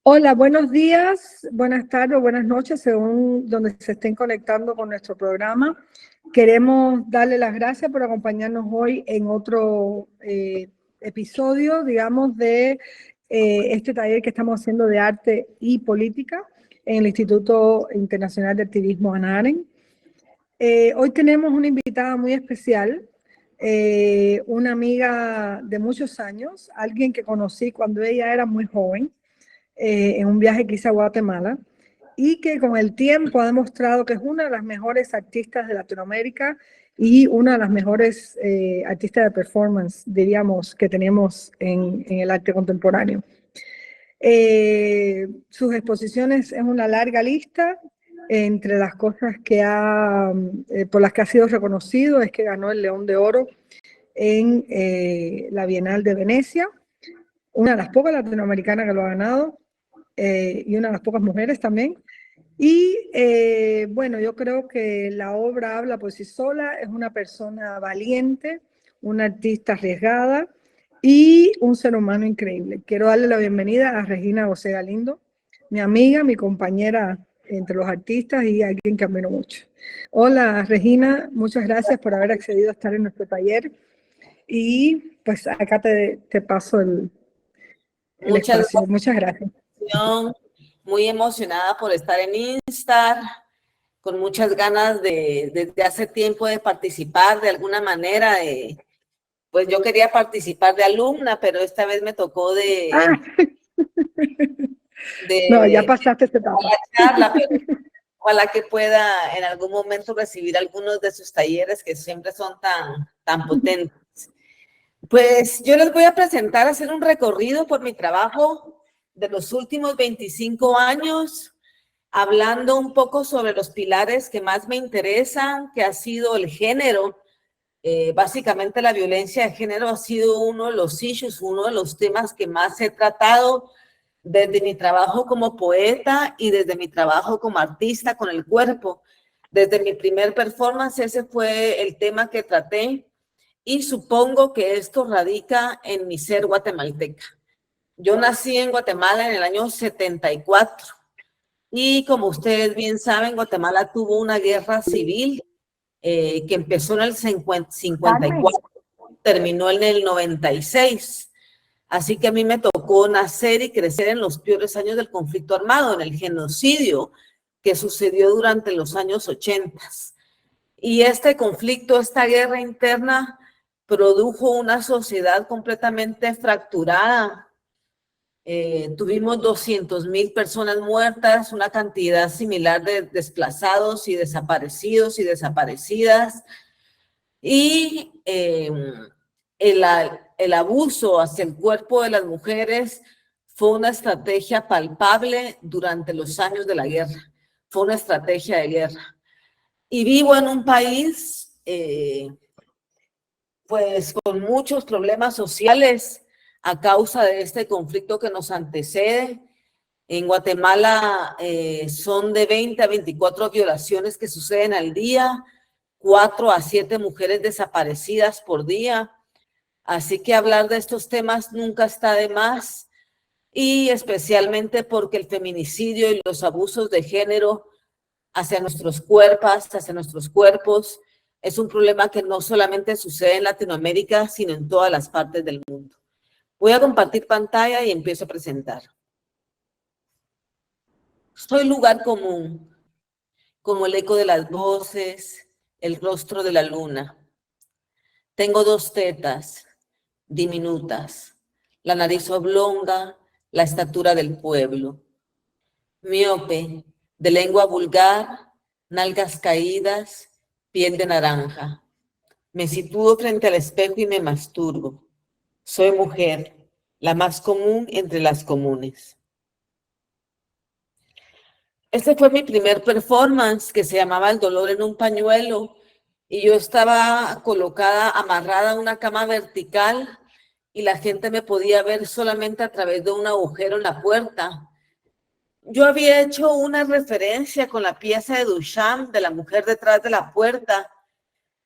Hola, buenos días, buenas tardes o buenas noches, según donde se estén conectando con nuestro programa. Queremos darle las gracias por acompañarnos hoy en otro episodio, digamos, de este taller que estamos haciendo de arte y política en el Instituto Internacional de Activismo Hannah Arendt. Hoy tenemos una invitada muy especial, una amiga de muchos años, alguien que conocí cuando ella era muy joven, en un viaje que hice a Guatemala, y que con el tiempo ha demostrado que es una de las mejores artistas de Latinoamérica y una de las mejores artistas de performance, diríamos, que tenemos en el arte contemporáneo. Sus exposiciones es una larga lista. Entre las cosas que por las que ha sido reconocido es que ganó el León de Oro en la Bienal de Venecia, una de las pocas latinoamericanas que lo ha ganado, y una de las pocas mujeres también. Y bueno, yo creo que la obra habla por sí sola, es una persona valiente, una artista arriesgada y un ser humano increíble. Quiero darle la bienvenida a Regina José Galindo, mi amiga, mi compañera entre los artistas y alguien que admiro mucho. Hola Regina, muchas gracias por haber accedido a estar en nuestro taller y pues acá te paso el espacio. Muchas gracias. Muy emocionada por estar en Instar, con muchas ganas desde hace tiempo de participar de alguna manera. Pues yo quería participar de alumna, pero esta vez me tocó no, ya pasaste esta etapa. La charla, pero ojalá que pueda en algún momento recibir algunos de sus talleres que siempre son tan potentes. Pues yo les voy a presentar, hacer un recorrido por mi trabajo de los últimos 25 años, hablando un poco sobre los pilares que más me interesan, que ha sido el género. Básicamente la violencia de género ha sido uno de los issues, uno de los temas que más he tratado desde mi trabajo como poeta y desde mi trabajo como artista con el cuerpo. Desde mi primer performance ese fue el tema que traté y supongo que esto radica en mi ser guatemalteca. Yo nací en Guatemala en el año 74 y como ustedes bien saben, Guatemala tuvo una guerra civil que empezó en el 54, terminó en el 96. Así que a mí me tocó nacer y crecer en los peores años del conflicto armado, en el genocidio que sucedió durante los años 80. Y este conflicto, esta guerra interna, produjo una sociedad completamente fracturada. Tuvimos 200,000 personas muertas, una cantidad similar de desplazados y desaparecidos y desaparecidas. Y el abuso hacia el cuerpo de las mujeres fue una estrategia palpable durante los años de la guerra. Fue una estrategia de guerra. Y vivo en un país pues con muchos problemas sociales a causa de este conflicto que nos antecede. En Guatemala son de 20 a 24 violaciones que suceden al día, 4 a 7 mujeres desaparecidas por día. Así que hablar de estos temas nunca está de más, y especialmente porque el feminicidio y los abusos de género hacia nuestros cuerpos, es un problema que no solamente sucede en Latinoamérica, sino en todas las partes del mundo. Voy a compartir pantalla y empiezo a presentar. Soy lugar común, como el eco de las voces, el rostro de la luna. Tengo 2 tetas diminutas, la nariz oblonga, la estatura del pueblo. Miope, de lengua vulgar, nalgas caídas, piel de naranja. Me sitúo frente al espejo y me masturbo. Soy mujer, la más común entre las comunes. Este fue mi primer performance, que se llamaba El dolor en un pañuelo, y yo estaba colocada, amarrada a una cama vertical y la gente me podía ver solamente a través de un agujero en la puerta. Yo había hecho una referencia con la pieza de Duchamp de la mujer detrás de la puerta,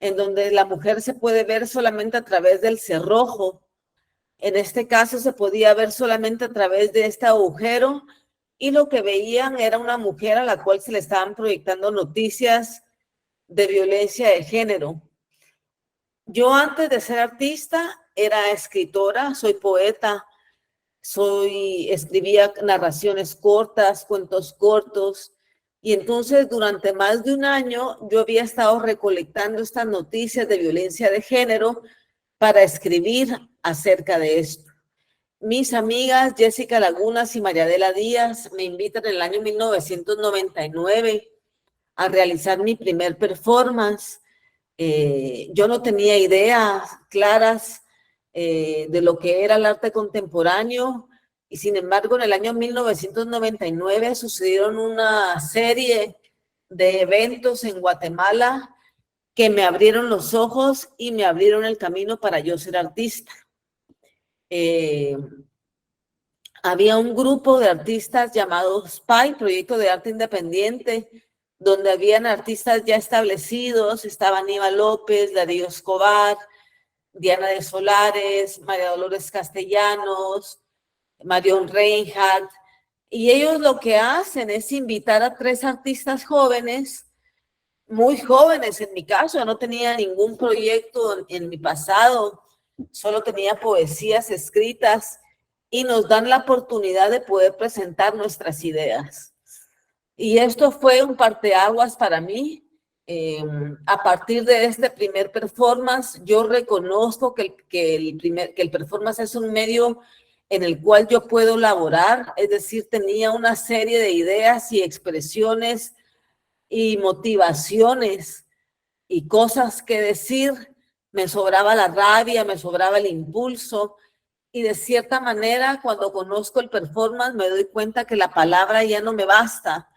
en donde la mujer se puede ver solamente a través del cerrojo. En este caso se podía ver solamente a través de este agujero y lo que veían era una mujer a la cual se le estaban proyectando noticias de violencia de género. Yo antes de ser artista era escritora, soy poeta, escribía narraciones cortas, cuentos cortos, y entonces durante más de un año yo había estado recolectando estas noticias de violencia de género para escribir acerca de esto. Mis amigas Jessica Lagunas y Mariadela Díaz me invitan en el año 1999 a realizar mi primer performance. Yo no tenía ideas claras de lo que era el arte contemporáneo y sin embargo en el año 1999 sucedieron una serie de eventos en Guatemala que me abrieron los ojos y me abrieron el camino para yo ser artista. Había un grupo de artistas llamado SPY, Proyecto de Arte Independiente, donde habían artistas ya establecidos, estaba Aníbal López, Darío Escobar, Diana de Solares, María Dolores Castellanos, Marion Reinhardt, y ellos lo que hacen es invitar a 3 artistas jóvenes, muy jóvenes en mi caso, yo no tenía ningún proyecto en mi pasado, solo tenía poesías escritas, y nos dan la oportunidad de poder presentar nuestras ideas. Y esto fue un parteaguas para mí. A partir de este primer performance, yo reconozco que el performance es un medio en el cual yo puedo laborar, es decir, tenía una serie de ideas y expresiones y motivaciones y cosas que decir, me sobraba la rabia, me sobraba el impulso, y de cierta manera cuando conozco el performance me doy cuenta que la palabra ya no me basta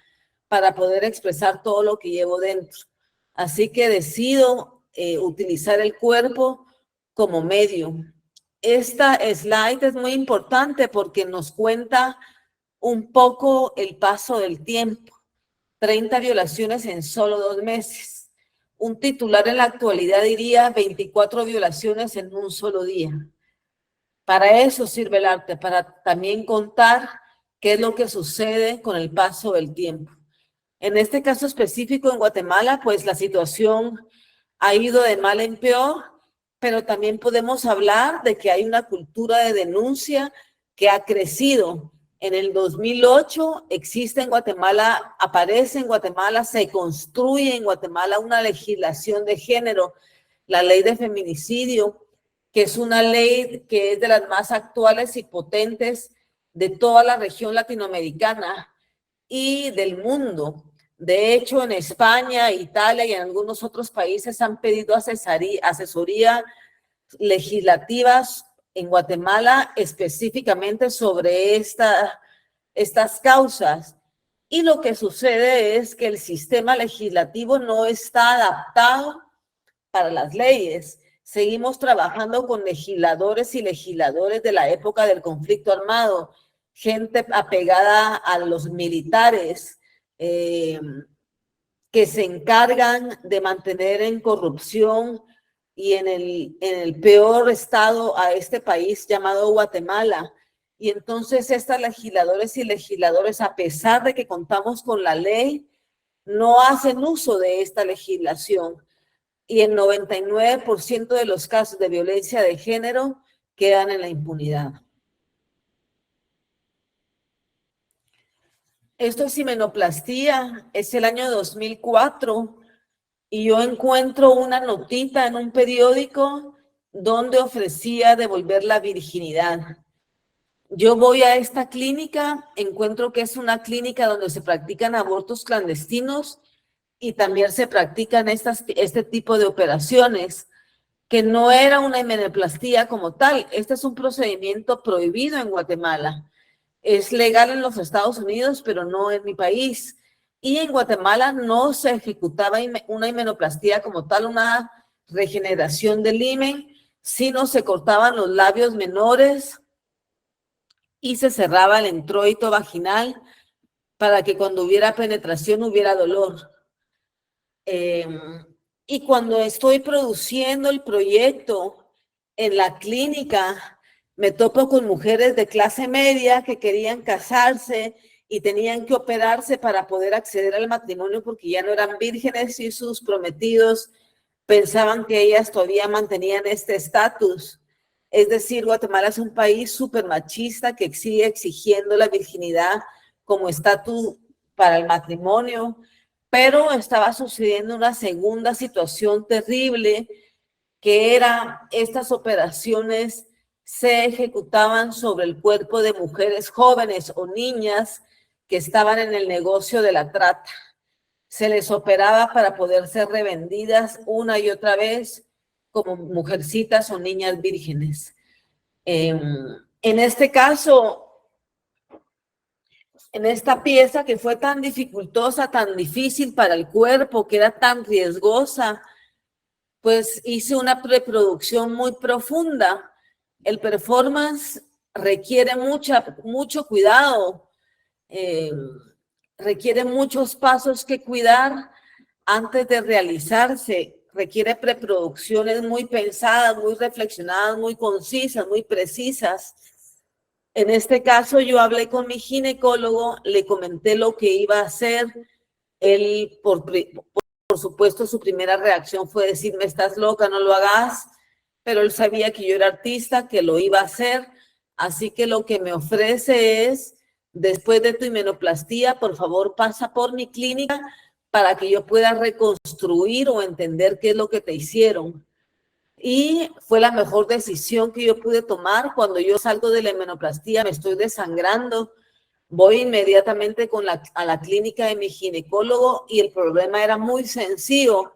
para poder expresar todo lo que llevo dentro. Así que decido utilizar el cuerpo como medio. Esta slide es muy importante porque nos cuenta un poco el paso del tiempo. 30 violaciones en solo 2 meses. Un titular en la actualidad diría 24 violaciones en un solo día. Para eso sirve el arte, para también contar qué es lo que sucede con el paso del tiempo. En este caso específico en Guatemala, pues la situación ha ido de mal en peor, pero también podemos hablar de que hay una cultura de denuncia que ha crecido. En el 2008 existe en Guatemala, aparece en Guatemala, se construye en Guatemala una legislación de género, la ley de feminicidio, que es una ley que es de las más actuales y potentes de toda la región latinoamericana y del mundo. De hecho, en España, Italia y en algunos otros países han pedido asesoría legislativas en Guatemala específicamente sobre estas causas. Y lo que sucede es que el sistema legislativo no está adaptado para las leyes. Seguimos trabajando con legisladores y legisladores de la época del conflicto armado, gente apegada a los militares, que se encargan de mantener en corrupción y en el peor estado a este país llamado Guatemala. Y entonces estas legisladores y legisladores, a pesar de que contamos con la ley, no hacen uso de esta legislación. Y el 99% de los casos de violencia de género quedan en la impunidad. Esto es himenoplastía, es el año 2004 y yo encuentro una notita en un periódico donde ofrecía devolver la virginidad. Yo voy a esta clínica, encuentro que es una clínica donde se practican abortos clandestinos y también se practican este tipo de operaciones, que no era una himenoplastía como tal. Este es un procedimiento prohibido en Guatemala. Es legal en los Estados Unidos, pero no en mi país. Y en Guatemala no se ejecutaba una himenoplastía como tal, una regeneración del himen, sino se cortaban los labios menores y se cerraba el introito vaginal para que cuando hubiera penetración hubiera dolor. Y cuando estoy produciendo el proyecto en la clínica, me topo con mujeres de clase media que querían casarse y tenían que operarse para poder acceder al matrimonio porque ya no eran vírgenes y sus prometidos pensaban que ellas todavía mantenían este estatus. Es decir, Guatemala es un país súper machista que sigue exigiendo la virginidad como estatus para el matrimonio, pero estaba sucediendo una segunda situación terrible, que era estas operaciones se ejecutaban sobre el cuerpo de mujeres jóvenes o niñas que estaban en el negocio de la trata. Se les operaba para poder ser revendidas una y otra vez como mujercitas o niñas vírgenes. En este caso, en esta pieza que fue tan dificultosa, tan difícil para el cuerpo, que era tan riesgosa, pues hice una preproducción muy profunda. El performance requiere mucho cuidado, requiere muchos pasos que cuidar antes de realizarse, requiere preproducciones muy pensadas, muy reflexionadas, muy concisas, muy precisas. En este caso yo hablé con mi ginecólogo, le comenté lo que iba a hacer. Él, por supuesto, su primera reacción fue decirme, estás loca, no lo hagas, pero él sabía que yo era artista, que lo iba a hacer, así que lo que me ofrece es, después de tu himenoplastía, por favor pasa por mi clínica para que yo pueda reconstruir o entender qué es lo que te hicieron. Y fue la mejor decisión que yo pude tomar. Cuando yo salgo de la himenoplastía, me estoy desangrando, voy inmediatamente a la clínica de mi ginecólogo y el problema era muy sencillo.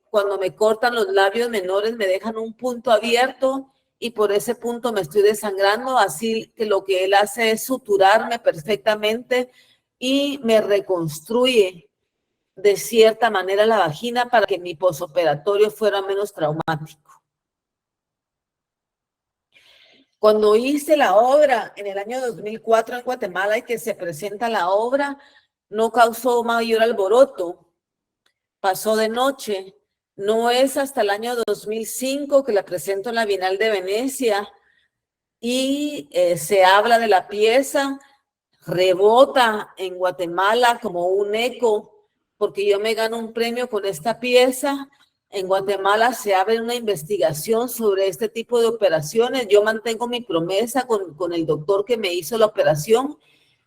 Cuando me cortan los labios menores, me dejan un punto abierto y por ese punto me estoy desangrando, así que lo que él hace es suturarme perfectamente y me reconstruye de cierta manera la vagina para que mi posoperatorio fuera menos traumático. Cuando hice la obra en el año 2004 en Guatemala y que se presenta la obra, no causó mayor alboroto, pasó de noche. No es hasta el año 2005 que la presento en la Bienal de Venecia y se habla de la pieza, rebota en Guatemala como un eco, porque yo me gano un premio con esta pieza. En Guatemala se abre una investigación sobre este tipo de operaciones. Yo mantengo mi promesa con el doctor que me hizo la operación.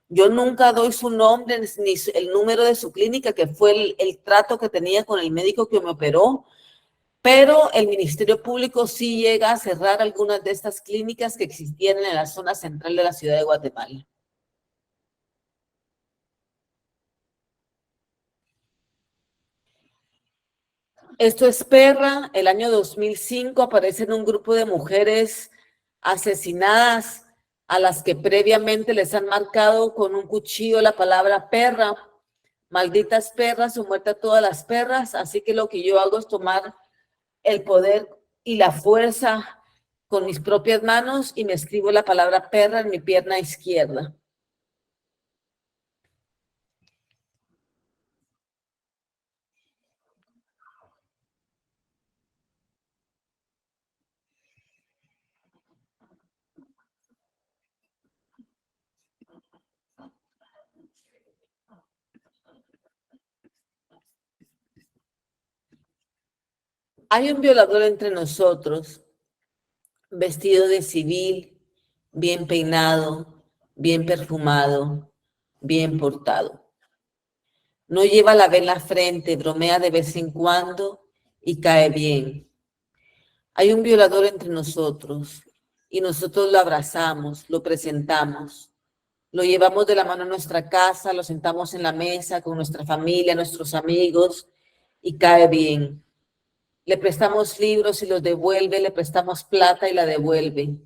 Yo nunca doy su nombre ni el número de su clínica, que fue el trato que tenía con el médico que me operó, pero el Ministerio Público sí llega a cerrar algunas de estas clínicas que existían en la zona central de la ciudad de Guatemala. Esto es Perra. El año 2005 aparecen un grupo de mujeres asesinadas a las que previamente les han marcado con un cuchillo la palabra perra. Malditas perras o muerta todas las perras. Así que lo que yo hago es tomar el poder y la fuerza con mis propias manos y me escribo la palabra perra en mi pierna izquierda. Hay un violador entre nosotros, vestido de civil, bien peinado, bien perfumado, bien portado. No lleva la vela en la frente, bromea de vez en cuando y cae bien. Hay un violador entre nosotros y nosotros lo abrazamos, lo presentamos, lo llevamos de la mano a nuestra casa, lo sentamos en la mesa con nuestra familia, nuestros amigos y cae bien. Le prestamos libros y los devuelve, le prestamos plata y la devuelve.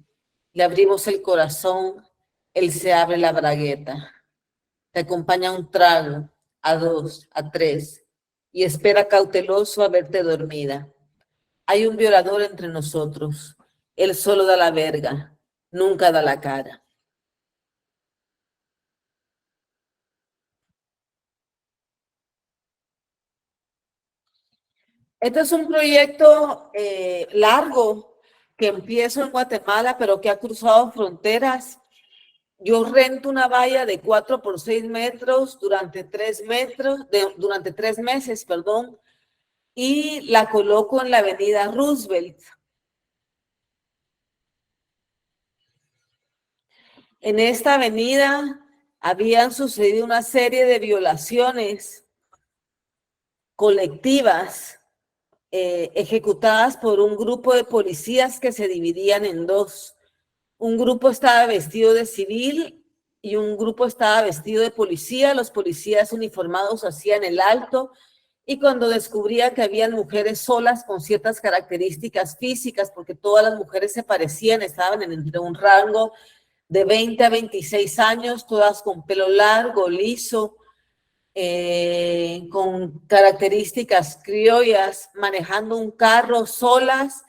Le abrimos el corazón, él se abre la bragueta. Te acompaña un trago, a 2, a 3, y espera cauteloso a verte dormida. Hay un violador entre nosotros. Él solo da la verga, nunca da la cara. Este es un proyecto largo que empiezo en Guatemala, pero que ha cruzado fronteras. Yo rento una valla de 4 por 6 metros durante 3 meses, perdón, y la coloco en la avenida Roosevelt. En esta avenida habían sucedido una serie de violaciones colectivas ejecutadas por un grupo de policías que se dividían en dos. Un grupo estaba vestido de civil y un grupo estaba vestido de policía. Los policías uniformados hacían el alto y cuando descubría que habían mujeres solas con ciertas características físicas, porque todas las mujeres se parecían, estaban entre un rango de 20 a 26 años, todas con pelo largo, liso, con características criollas, manejando un carro solas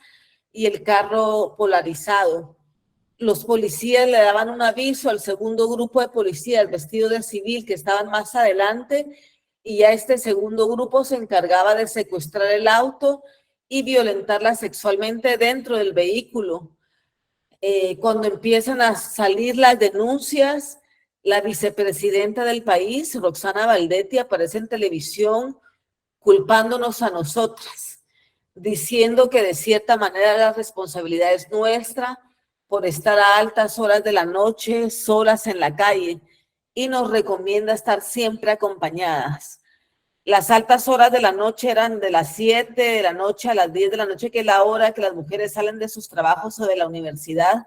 y el carro polarizado. Los policías le daban un aviso al segundo grupo de policías vestidos de civil que estaban más adelante y ya este segundo grupo se encargaba de secuestrar el auto y violentarla sexualmente dentro del vehículo. Cuando empiezan a salir las denuncias, la vicepresidenta del país, Roxana Valdetti, aparece en televisión culpándonos a nosotras, diciendo que de cierta manera la responsabilidad es nuestra por estar a altas horas de la noche solas en la calle y nos recomienda estar siempre acompañadas. Las altas horas de la noche eran de las 7 de la noche a las 10 de la noche, que es la hora que las mujeres salen de sus trabajos o de la universidad,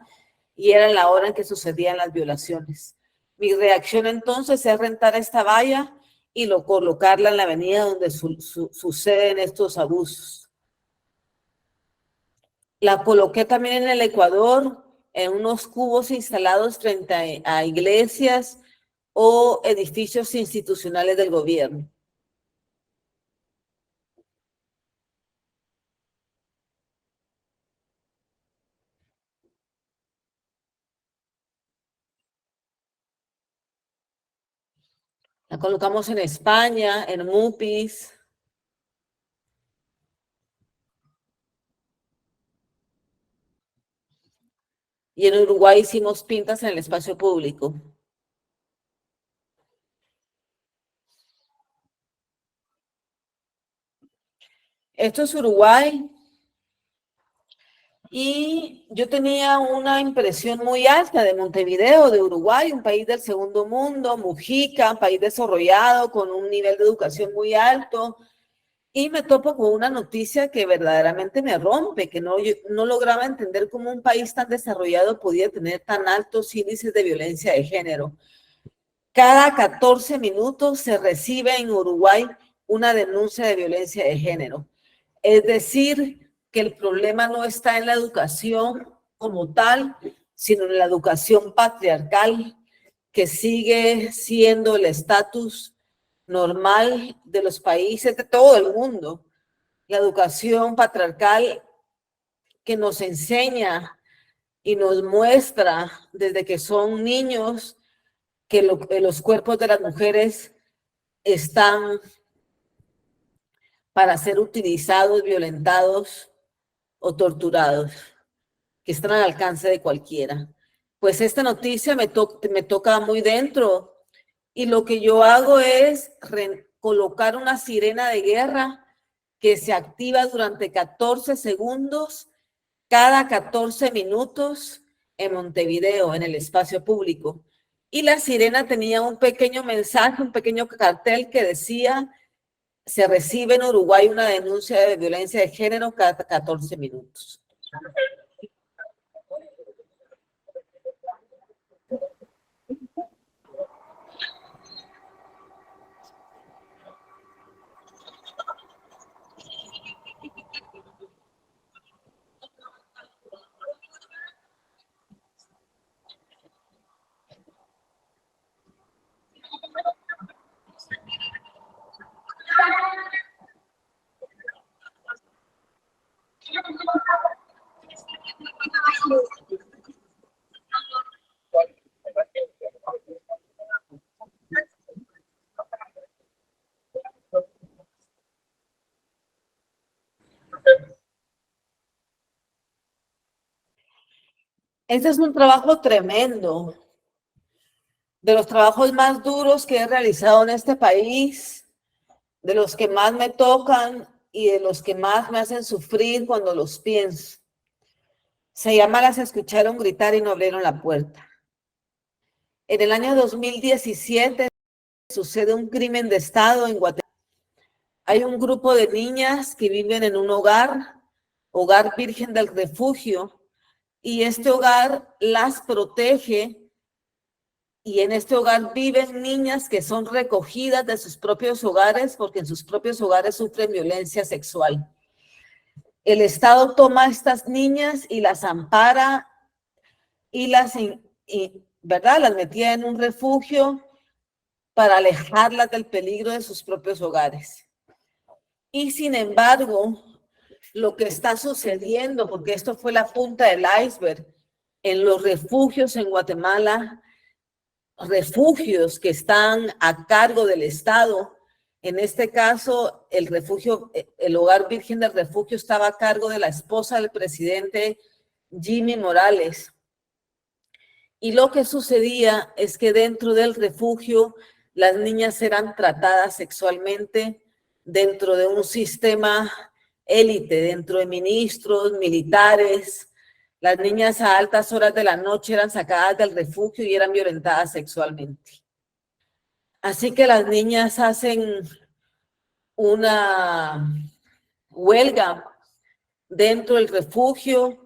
y era la hora en que sucedían las violaciones. Mi reacción entonces es rentar esta valla y colocarla en la avenida donde suceden estos abusos. La coloqué también en el Ecuador, en unos cubos instalados frente a iglesias o edificios institucionales del gobierno. La colocamos en España, en MUPIs. Y en Uruguay hicimos pintas en el espacio público. Esto es Uruguay. Y yo tenía una impresión muy alta de Montevideo, de Uruguay, un país del segundo mundo, Mujica, un país desarrollado, con un nivel de educación muy alto. Y me topo con una noticia que verdaderamente me rompe, que yo no lograba entender cómo un país tan desarrollado podía tener tan altos índices de violencia de género. Cada 14 minutos se recibe en Uruguay una denuncia de violencia de género. Es decir, que el problema no está en la educación como tal, sino en la educación patriarcal, que sigue siendo el estatus normal de los países de todo el mundo. La educación patriarcal que nos enseña y nos muestra desde que son niños que los cuerpos de las mujeres están para ser utilizados, violentados o torturados, que están al alcance de cualquiera. Pues esta noticia me toca muy dentro y lo que yo hago es colocar una sirena de guerra que se activa durante 14 segundos cada 14 minutos en Montevideo, en el espacio público. Y la sirena tenía un pequeño mensaje, un pequeño cartel que decía: se recibe en Uruguay una denuncia de violencia de género cada 14 minutos. Este es un trabajo tremendo, de los trabajos más duros que he realizado en este país, de los que más me tocan y de los que más me hacen sufrir cuando los pienso. Se llama Las escucharon gritar y no abrieron la puerta. En el año 2017 sucede un crimen de Estado en Guatemala. Hay un grupo de niñas que viven en un hogar Virgen del Refugio, y este hogar las protege, y en este hogar viven niñas que son recogidas de sus propios hogares porque en sus propios hogares sufren violencia sexual. El Estado toma a estas niñas y las ampara y ¿verdad? Las metía en un refugio para alejarlas del peligro de sus propios hogares. Y sin embargo, lo que está sucediendo, porque esto fue la punta del iceberg, en los refugios en Guatemala, refugios que están a cargo del Estado. En este caso, el Hogar Virgen del Refugio estaba a cargo de la esposa del presidente Jimmy Morales. Y lo que sucedía es que dentro del refugio las niñas eran tratadas sexualmente dentro de un sistema élite, dentro de ministros, militares. Las niñas a altas horas de la noche eran sacadas del refugio y eran violentadas sexualmente. Así que las niñas hacen una huelga dentro del refugio,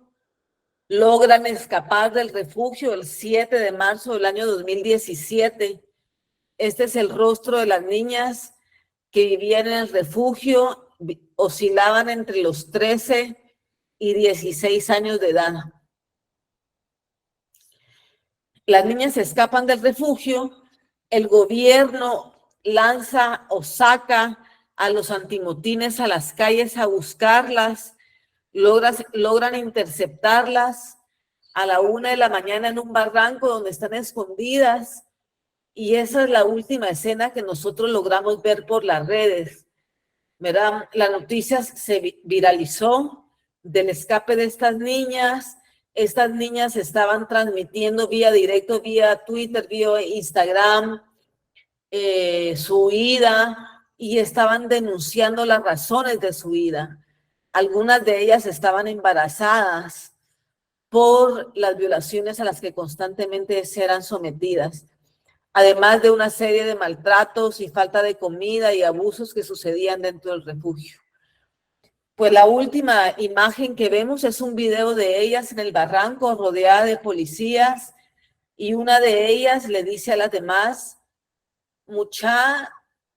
logran escapar del refugio el 7 de marzo del año 2017. Este es el rostro de las niñas que vivían en el refugio, oscilaban entre los 13 y 16 años de edad. Las niñas escapan del refugio, el gobierno lanza o saca a los antimotines a las calles a buscarlas, logran interceptarlas a la 1 de la mañana en un barranco donde están escondidas, y esa es la última escena que nosotros logramos ver por las redes, ¿verdad? La noticia se viralizó del escape de estas niñas. Estas niñas estaban transmitiendo vía directo, vía Twitter, vía Instagram, su huida, y estaban denunciando las razones de su huida. Algunas de ellas estaban embarazadas por las violaciones a las que constantemente eran sometidas, además de una serie de maltratos y falta de comida y abusos que sucedían dentro del refugio. Pues la última imagen que vemos es un video de ellas en el barranco rodeada de policías, y una de ellas le dice a las demás: mucha,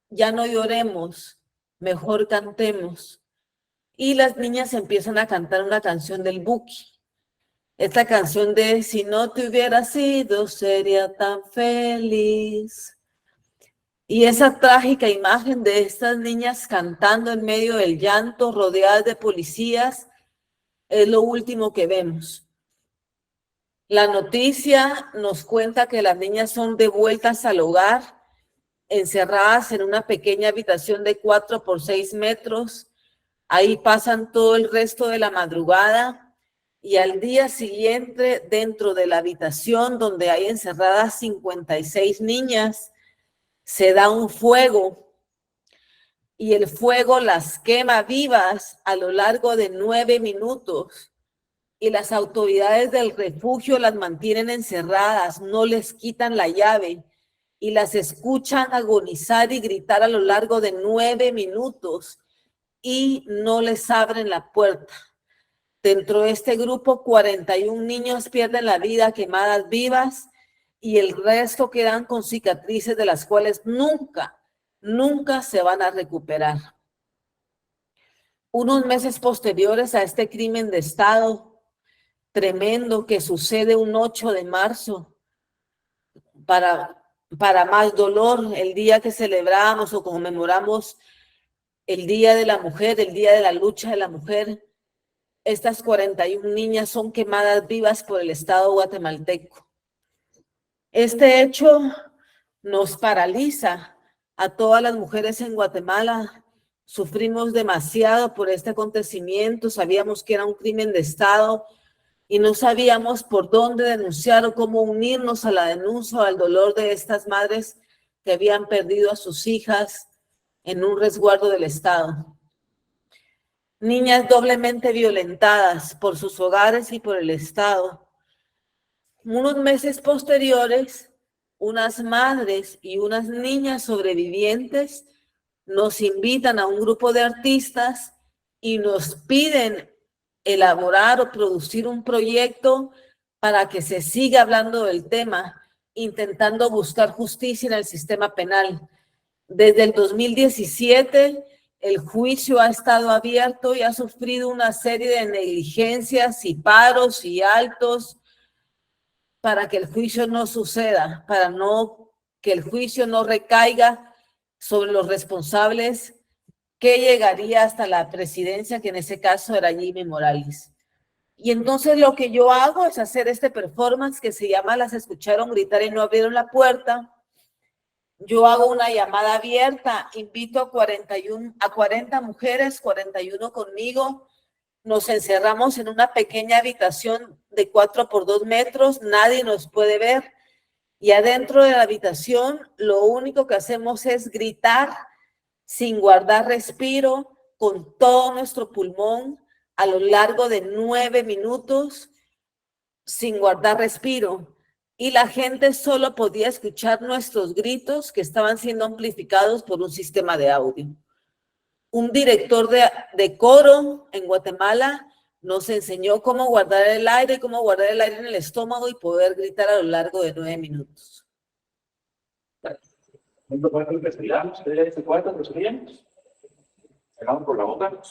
ya no lloremos, mejor cantemos. Y las niñas empiezan a cantar una canción del Buki. Esta canción de si no te hubiera sido, sería tan feliz. Y esa trágica imagen de estas niñas cantando en medio del llanto, rodeadas de policías, es lo último que vemos. La noticia nos cuenta que las niñas son devueltas al hogar, encerradas en una pequeña habitación de 4 por 6 metros. Ahí pasan todo el resto de la madrugada, y al día siguiente, dentro de la habitación donde hay encerradas 56 niñas, se da un fuego, y el fuego las quema vivas a lo largo de 9 minutos, y las autoridades del refugio las mantienen encerradas, no les quitan la llave, y las escuchan agonizar y gritar a lo largo de 9 minutos, y no les abren la puerta. Dentro de este grupo, 41 niños pierden la vida quemadas vivas, y el resto quedan con cicatrices de las cuales nunca se van a recuperar. Unos meses posteriores a este crimen de Estado tremendo que sucede un 8 de marzo, para más dolor, el día que celebramos o conmemoramos el Día de la Mujer, el Día de la Lucha de la Mujer, estas 41 niñas son quemadas vivas por el Estado guatemalteco. Este hecho nos paraliza a todas las mujeres en Guatemala. Sufrimos demasiado por este acontecimiento, sabíamos que era un crimen de Estado y no sabíamos por dónde denunciar o cómo unirnos a la denuncia o al dolor de estas madres que habían perdido a sus hijas en un resguardo del Estado. Niñas doblemente violentadas por sus hogares y por el Estado. Unos meses posteriores, unas madres y unas niñas sobrevivientes nos invitan a un grupo de artistas y nos piden elaborar o producir un proyecto para que se siga hablando del tema, intentando buscar justicia en el sistema penal. Desde el 2017, el juicio ha estado abierto y ha sufrido una serie de negligencias y paros y altos para que el juicio no suceda, para que el juicio no recaiga sobre los responsables, que llegaría hasta la presidencia, que en ese caso era Jimmy Morales. Y entonces lo que yo hago es hacer este performance que se llama Las escucharon gritar y no abrieron la puerta. Yo hago una llamada abierta, invito a 40 mujeres, 41 conmigo, nos encerramos en una pequeña habitación de 4 por 2 metros, nadie nos puede ver, y adentro de la habitación lo único que hacemos es gritar sin guardar respiro, con todo nuestro pulmón, a lo largo de 9 minutos, sin guardar respiro. Y la gente solo podía escuchar nuestros gritos que estaban siendo amplificados por un sistema de audio. Un director de coro en Guatemala nos enseñó cómo guardar el aire en el estómago y poder gritar a lo largo de 9 minutos. Respiramos, 3, 4, respiramos. Sacamos por la boca.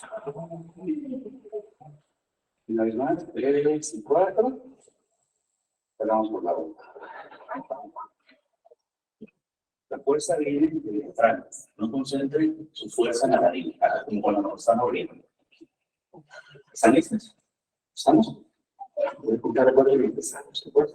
Una vez más, 3 y 4. Sacamos por la boca. La fuerza viene de detrás. No concentren su fuerza en la nariz, como cuando nos están abriendo. ¿Están listos? ¿Estamos? Voy a contar de 4 y empezamos. ¿De acuerdo?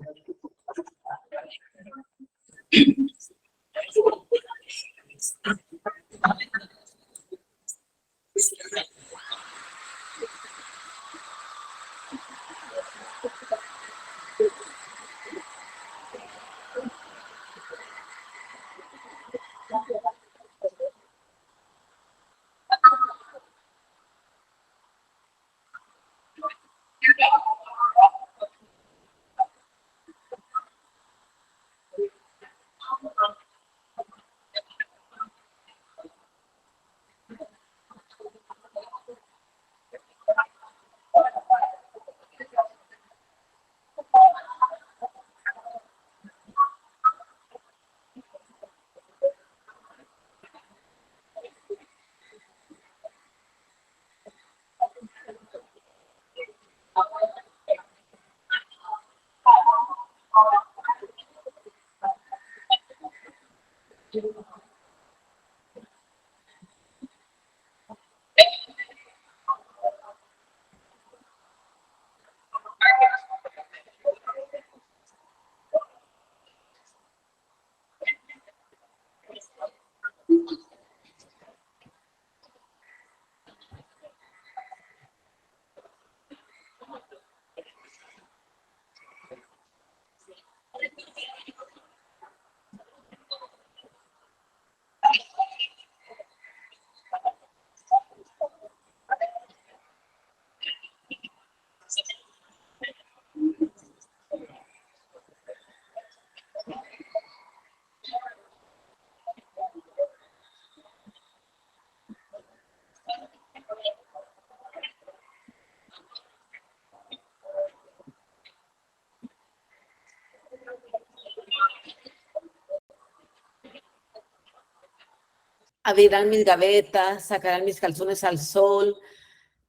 Abrirán mis gavetas, sacarán mis calzones al sol,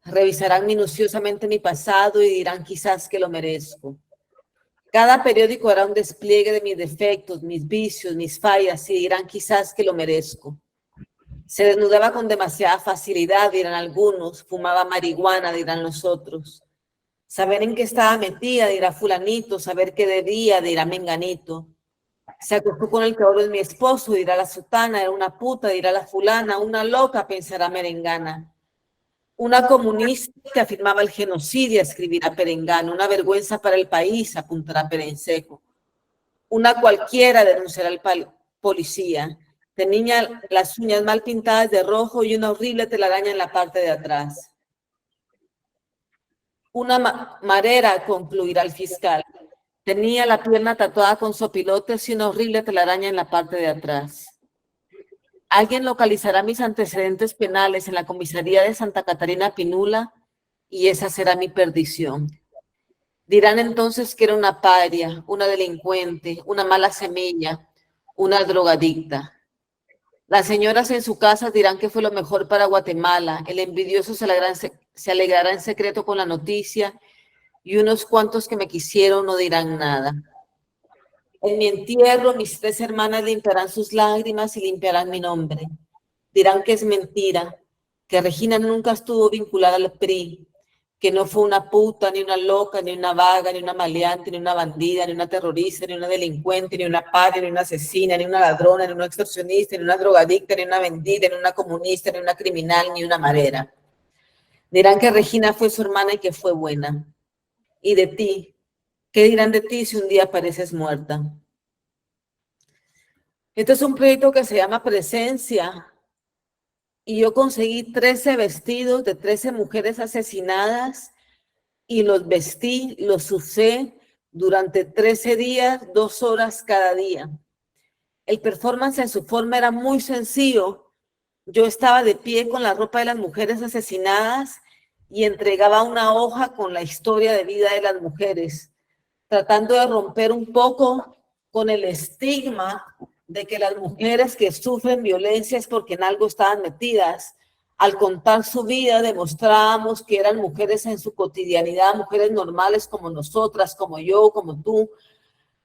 revisarán minuciosamente mi pasado y dirán quizás que lo merezco. Cada periódico hará un despliegue de mis defectos, mis vicios, mis fallas y dirán quizás que lo merezco. Se desnudaba con demasiada facilidad, dirán algunos, fumaba marihuana, dirán los otros. Saber en qué estaba metida, dirá fulanito, saber qué debía, dirá menganito. Se acostó con el que ahora es mi esposo, dirá la sutana, era una puta, dirá la fulana, una loca, pensará merengana. Una comunista que afirmaba el genocidio, escribirá Perengano. Una vergüenza para el país, apuntará Perencejo. Una cualquiera denunciará al policía. Tenía las uñas mal pintadas de rojo y una horrible telaraña en la parte de atrás. Una marera, concluirá el fiscal. Tenía la pierna tatuada con sopilotes y una horrible telaraña en la parte de atrás. Alguien localizará mis antecedentes penales en la comisaría de Santa Catarina Pinula y esa será mi perdición. Dirán entonces que era una paria, una delincuente, una mala semilla, una drogadicta. Las señoras en su casa dirán que fue lo mejor para Guatemala. El envidioso se alegrará en secreto con la noticia y unos cuantos que me quisieron no dirán nada. En mi entierro, mis 3 hermanas limpiarán sus lágrimas y limpiarán mi nombre. Dirán que es mentira, que Regina nunca estuvo vinculada al PRI, que no fue una puta, ni una loca, ni una vaga, ni una maleante, ni una bandida, ni una terrorista, ni una delincuente, ni una paria, ni una asesina, ni una ladrona, ni una extorsionista, ni una drogadicta, ni una vendida, ni una comunista, ni una criminal, ni una marera. Dirán que Regina fue su hermana y que fue buena. Y de ti, ¿qué dirán de ti si un día apareces muerta? Este es un proyecto que se llama Presencia y yo conseguí 13 vestidos de 13 mujeres asesinadas y los vestí, los usé durante 13 días, 2 horas cada día. El performance en su forma era muy sencillo. Yo estaba de pie con la ropa de las mujeres asesinadas y entregaba una hoja con la historia de vida de las mujeres, tratando de romper un poco con el estigma de que las mujeres que sufren violencia es porque en algo estaban metidas. Al contar su vida, demostrábamos que eran mujeres en su cotidianidad, mujeres normales como nosotras, como yo, como tú,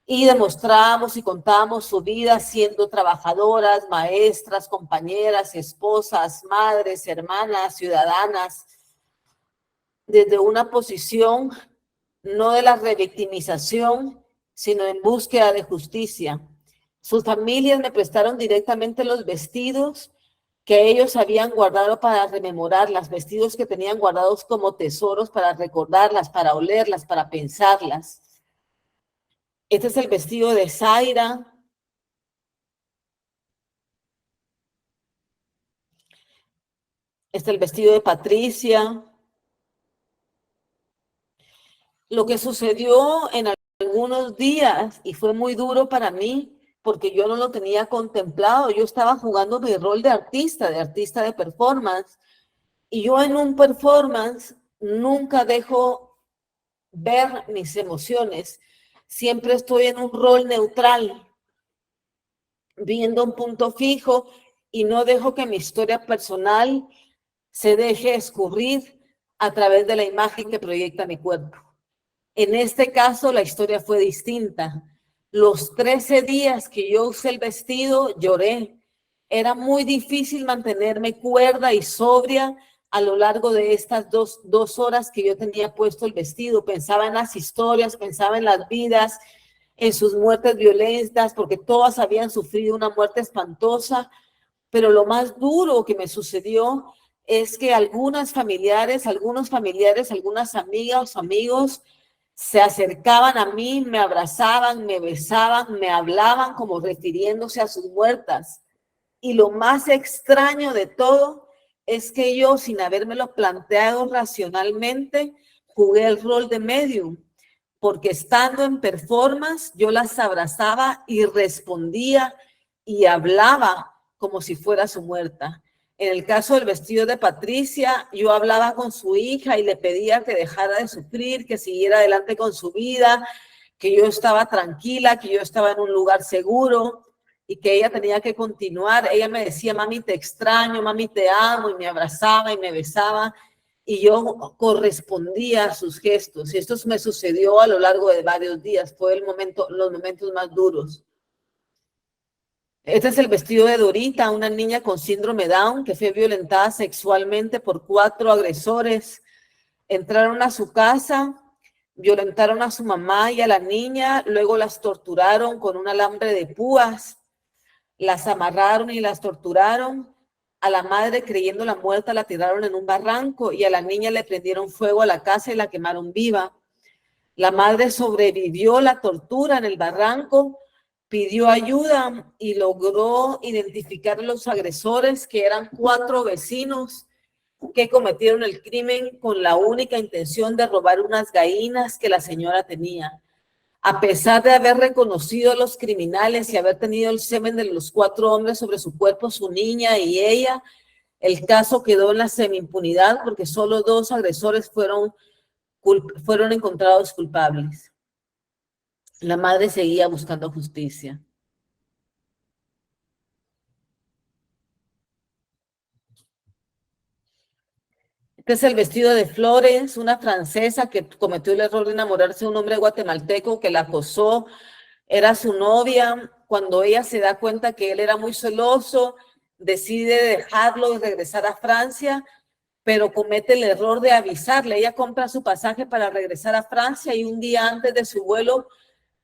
y demostrábamos y contábamos su vida siendo trabajadoras, maestras, compañeras, esposas, madres, hermanas, ciudadanas, desde una posición no de la revictimización, sino en búsqueda de justicia. Sus familias me prestaron directamente los vestidos que ellos habían guardado para rememorarlas, vestidos que tenían guardados como tesoros para recordarlas, para olerlas, para pensarlas. Este es el vestido de Zaira. Este es el vestido de Patricia. Lo que sucedió en algunos días, y fue muy duro para mí, porque yo no lo tenía contemplado, yo estaba jugando mi rol de artista de performance, y yo en un performance nunca dejo ver mis emociones, siempre estoy en un rol neutral, viendo un punto fijo, y no dejo que mi historia personal se deje escurrir a través de la imagen que proyecta mi cuerpo. En este caso, la historia fue distinta. Los 13 días que yo usé el vestido, lloré. Era muy difícil mantenerme cuerda y sobria a lo largo de estas dos horas que yo tenía puesto el vestido. Pensaba en las historias, pensaba en las vidas, en sus muertes violentas, porque todas habían sufrido una muerte espantosa. Pero lo más duro que me sucedió es que algunos familiares, algunas amigas o amigos, se acercaban a mí, me abrazaban, me besaban, me hablaban como refiriéndose a sus muertas. Y lo más extraño de todo es que yo, sin habérmelo planteado racionalmente, jugué el rol de medium, porque estando en performance, yo las abrazaba y respondía y hablaba como si fuera su muerta. En el caso del vestido de Patricia, yo hablaba con su hija y le pedía que dejara de sufrir, que siguiera adelante con su vida, que yo estaba tranquila, que yo estaba en un lugar seguro y que ella tenía que continuar. Ella me decía, mami, te extraño, mami, te amo, y me abrazaba y me besaba, y yo correspondía a sus gestos. Y esto me sucedió a lo largo de varios días. Fue los momentos más duros. Este es el vestido de Dorita, una niña con síndrome Down que fue violentada sexualmente por 4 agresores. Entraron a su casa, violentaron a su mamá y a la niña, luego las torturaron con un alambre de púas, las amarraron y las torturaron A la madre, creyéndola muerta, la tiraron en un barranco y a la niña le prendieron fuego a la casa y la quemaron viva. La madre sobrevivió la tortura en el barranco, pidió ayuda y logró identificar a los agresores, que eran 4 vecinos que cometieron el crimen con la única intención de robar unas gallinas que la señora tenía. A pesar de haber reconocido a los criminales y haber tenido el semen de los 4 hombres sobre su cuerpo, su niña y ella, el caso quedó en la semi-impunidad porque solo 2 agresores fueron encontrados culpables. La madre seguía buscando justicia. Este es el vestido de Florence, una francesa que cometió el error de enamorarse de un hombre guatemalteco que la acosó. Era su novia. Cuando ella se da cuenta que él era muy celoso, decide dejarlo y regresar a Francia, pero comete el error de avisarle. Ella compra su pasaje para regresar a Francia y un día antes de su vuelo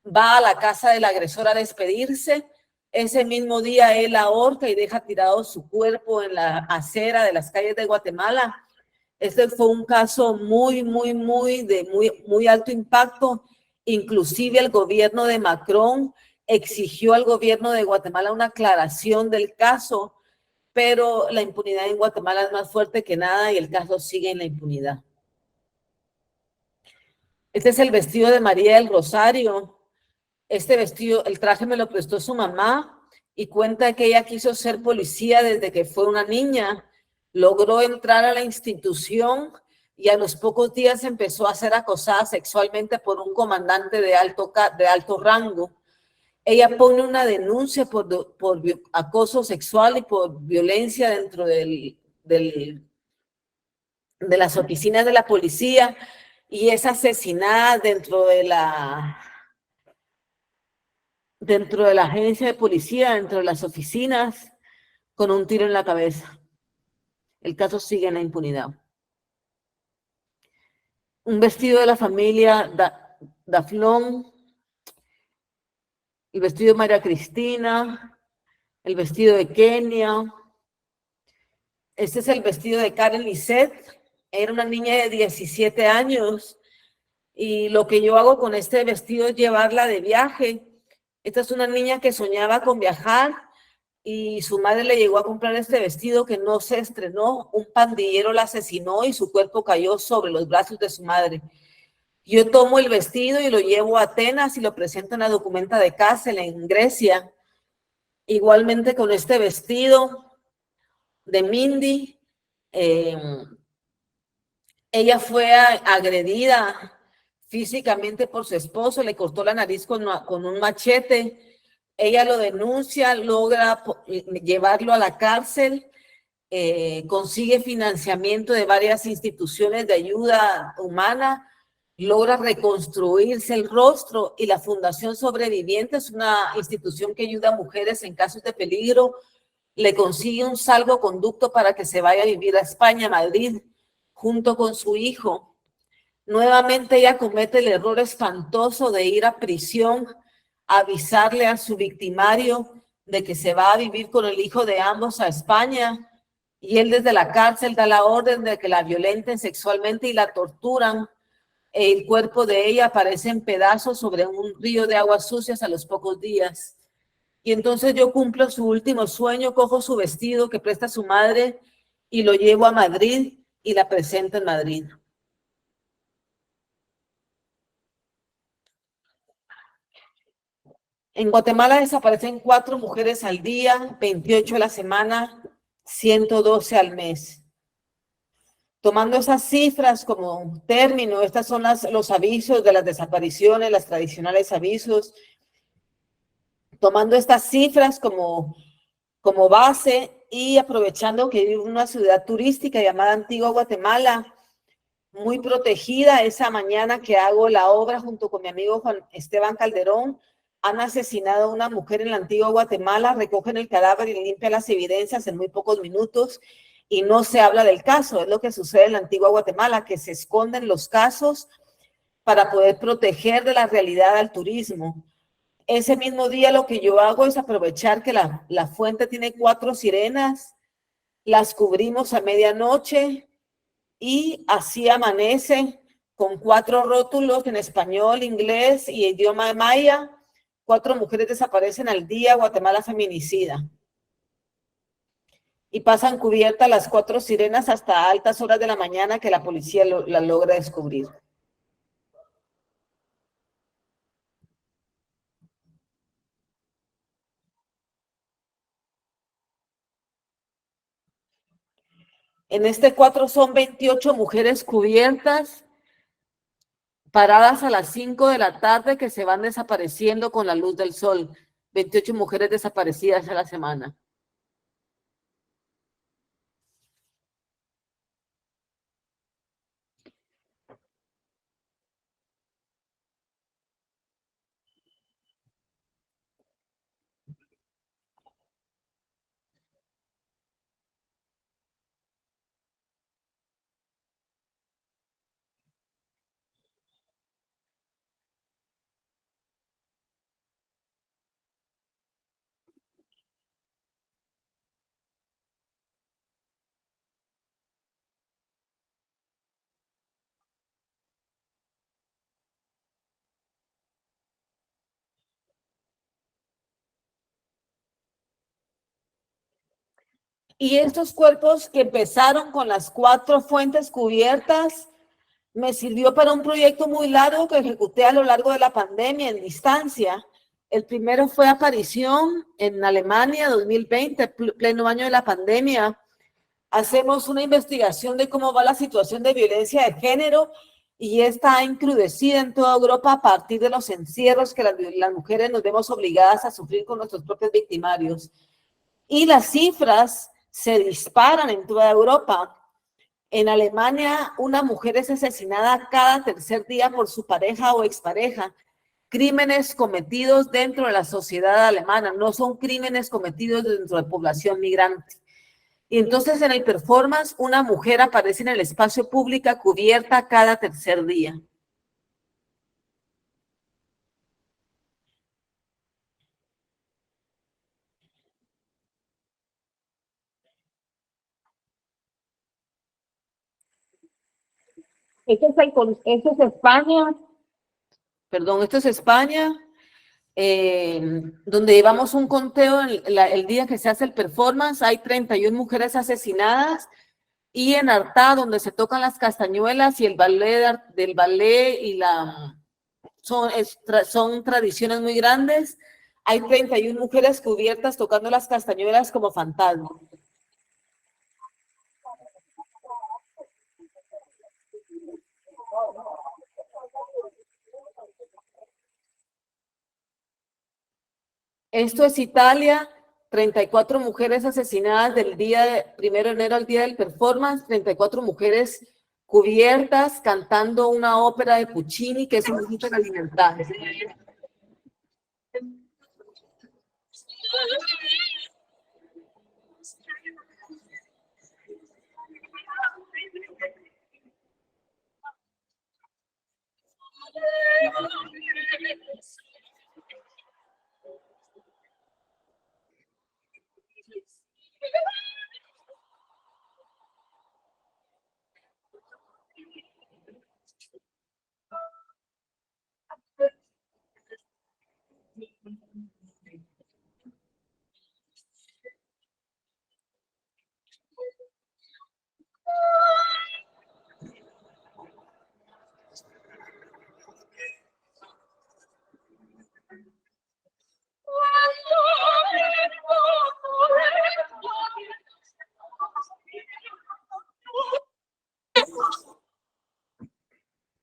va a la casa del agresor a despedirse. Ese mismo día él la ahorca y deja tirado su cuerpo en la acera de las calles de Guatemala. Este fue un caso muy alto impacto. Inclusive el gobierno de Macron exigió al gobierno de Guatemala una aclaración del caso, pero la impunidad en Guatemala es más fuerte que nada y el caso sigue en la impunidad. Este es el vestido de María del Rosario. Este vestido, el traje me lo prestó su mamá y cuenta que ella quiso ser policía desde que fue una niña. Logró entrar a la institución y a los pocos días empezó a ser acosada sexualmente por un comandante de alto rango. Ella pone una denuncia por acoso sexual y por violencia dentro de las oficinas de la policía y es asesinada dentro de la agencia de policía, dentro de las oficinas, con un tiro en la cabeza. El caso sigue en la impunidad. Un vestido de la familia Daflón, el vestido de María Cristina, el vestido de Kenia. Este es el vestido de Karen Lisset. Era una niña de 17 años y lo que yo hago con este vestido es llevarla de viaje. Esta es una niña que soñaba con viajar y su madre le llegó a comprar este vestido que no se estrenó. Un pandillero la asesinó y su cuerpo cayó sobre los brazos de su madre. Yo tomo el vestido y lo llevo a Atenas y lo presento en la documenta de Kassel en Grecia. Igualmente con este vestido de Mindy, ella fue agredida físicamente por su esposo, le cortó la nariz con un machete. Ella lo denuncia, logra llevarlo a la cárcel, consigue financiamiento de varias instituciones de ayuda humana, logra reconstruirse el rostro y la Fundación Sobreviviente es una institución que ayuda a mujeres en casos de peligro. Le consigue un salvoconducto para que se vaya a vivir a España, a Madrid, junto con su hijo. Nuevamente ella comete el error espantoso de ir a prisión, avisarle a su victimario de que se va a vivir con el hijo de ambos a España y él desde la cárcel da la orden de que la violenten sexualmente y la torturan. El cuerpo de ella aparece en pedazos sobre un río de aguas sucias a los pocos días. Y entonces yo cumplo su último sueño, cojo su vestido que presta su madre y lo llevo a Madrid y la presento en Madrid. En Guatemala desaparecen 4 mujeres al día, 28 a la semana, 112 al mes. Tomando esas cifras como término, estas son los avisos de las desapariciones, las tradicionales avisos. Tomando estas cifras como base y aprovechando que vivo en una ciudad turística llamada Antigua Guatemala, muy protegida. Esa mañana que hago la obra junto con mi amigo Juan Esteban Calderón, han asesinado a una mujer en la Antigua Guatemala, recogen el cadáver y limpian las evidencias en muy pocos minutos y no se habla del caso. Es lo que sucede en la Antigua Guatemala, que se esconden los casos para poder proteger de la realidad al turismo. Ese mismo día lo que yo hago es aprovechar que la fuente tiene 4 sirenas las cubrimos a medianoche y así amanece con 4 rótulos en español, inglés y idioma maya. 4 mujeres desaparecen al día, Guatemala feminicida. Y pasan cubiertas las 4 sirenas hasta altas horas de la mañana que la policía la logra descubrir. En este 4 son 28 mujeres cubiertas, paradas a las 5 de la tarde, que se van desapareciendo con la luz del sol. 28 mujeres desaparecidas a la semana. Y estos cuerpos que empezaron con las 4 fuentes cubiertas, me sirvió para un proyecto muy largo que ejecuté a lo largo de la pandemia en distancia. El primero fue aparición en Alemania, 2020, pleno año de la pandemia. Hacemos una investigación de cómo va la situación de violencia de género y está encrudecida en toda Europa a partir de los encierros que las mujeres nos vemos obligadas a sufrir con nuestros propios victimarios. Y las cifras se disparan en toda Europa. En Alemania, una mujer es asesinada cada tercer día por su pareja o expareja. Crímenes cometidos dentro de la sociedad alemana, no son crímenes cometidos dentro de población migrante. Y entonces en el performance, una mujer aparece en el espacio público cubierta cada tercer día. Esto es España. Perdón, esto es España. Donde llevamos un conteo el día que se hace el performance, hay 31 mujeres asesinadas, y en Artá, donde se tocan las castañuelas y el ballet del ballet y son tradiciones muy grandes, hay 31 mujeres cubiertas tocando las castañuelas como fantasmas. Esto es Italia, 34 mujeres asesinadas del día de 1 de enero al día del performance, 34 mujeres cubiertas cantando una ópera de Puccini, que es un grito de la libertad.